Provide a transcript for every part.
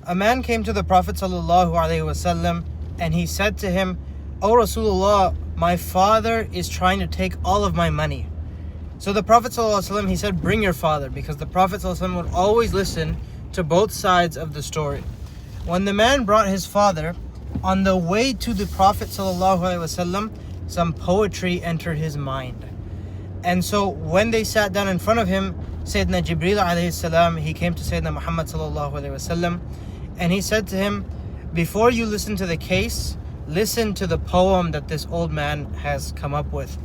A man came to the Prophet ﷺ and he said to him, "O Rasulullah, my father is trying to take all of my money." So the Prophet ﷺ, he said, "Bring your father," because the Prophet ﷺ would always listen to both sides of the story. When the man brought his father, on the way to the Prophet ﷺ, some poetry entered his mind. And so when they sat down in front of him, Sayyidina Jibreel alayhi salam, he came to Sayyidina Muhammad ﷺ, and he said to him, "Before you listen to the case, listen to the poem that this old man has come up with."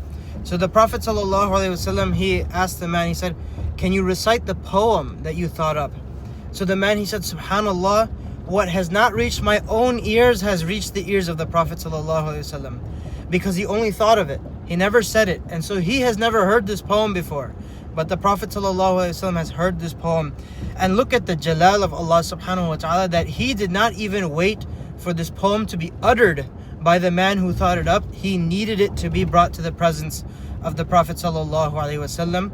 So the Prophet ﷺ, he asked the man, he said, "Can you recite the poem that you thought up?" So the man, he said, "Subhanallah, what has not reached my own ears has reached the ears of the Prophet ﷺ," because he only thought of it. He never said it. And so he has never heard this poem before. But the Prophet ﷺ has heard this poem. And look at the jalal of Allah subhanahu wa ta'ala, that he did not even wait for this poem to be uttered by the man who thought it up. He needed it to be brought to the presence of the Prophet ﷺ.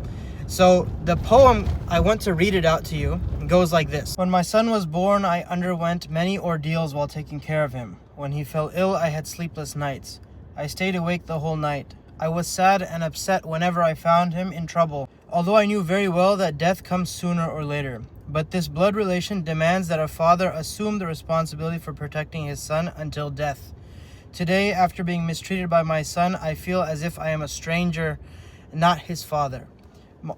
So the poem, I want to read it out to you. It goes like this. "When my son was born, I underwent many ordeals while taking care of him. When he fell ill, I had sleepless nights. I stayed awake the whole night. I was sad and upset whenever I found him in trouble, although I knew very well that death comes sooner or later. But this blood relation demands that a father assume the responsibility for protecting his son until death. Today, after being mistreated by my son, I feel as if I am a stranger, not his father.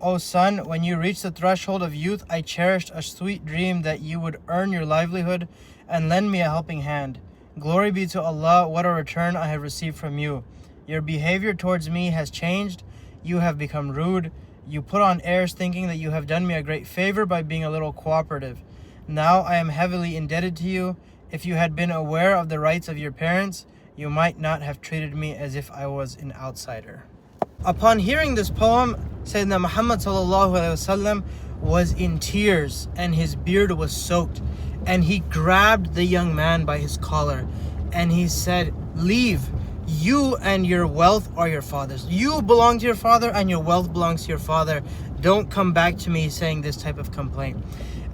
O son, when you reached the threshold of youth, I cherished a sweet dream that you would earn your livelihood and lend me a helping hand. Glory be to Allah, what a return I have received from you. Your behavior towards me has changed. You have become rude. You put on airs thinking that you have done me a great favor by being a little cooperative. Now I am heavily indebted to you. If you had been aware of the rights of your parents, you might not have treated me as if I was an outsider." Upon hearing this poem, Sayyidina Muhammad ﷺ was in tears and his beard was soaked. And he grabbed the young man by his collar and he said, "Leave. You and your wealth are your father's. You belong to your father and your wealth belongs to your father. Don't come back to me saying this type of complaint."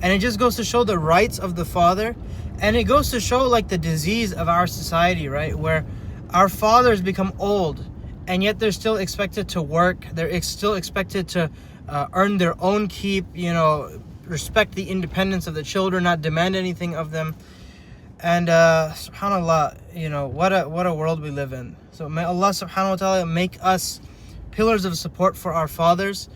And it just goes to show the rights of the father. And it goes to show like the disease of our society, right? Where our fathers become old and yet they're still expected to work. They're still expected to earn their own keep, respect the independence of the children, not demand anything of them. And subhanallah, what a world we live in. So may Allah subhanahu wa ta'ala make us pillars of support for our fathers,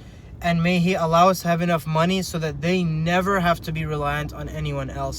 and may He allow us to have enough money so that they never have to be reliant on anyone else.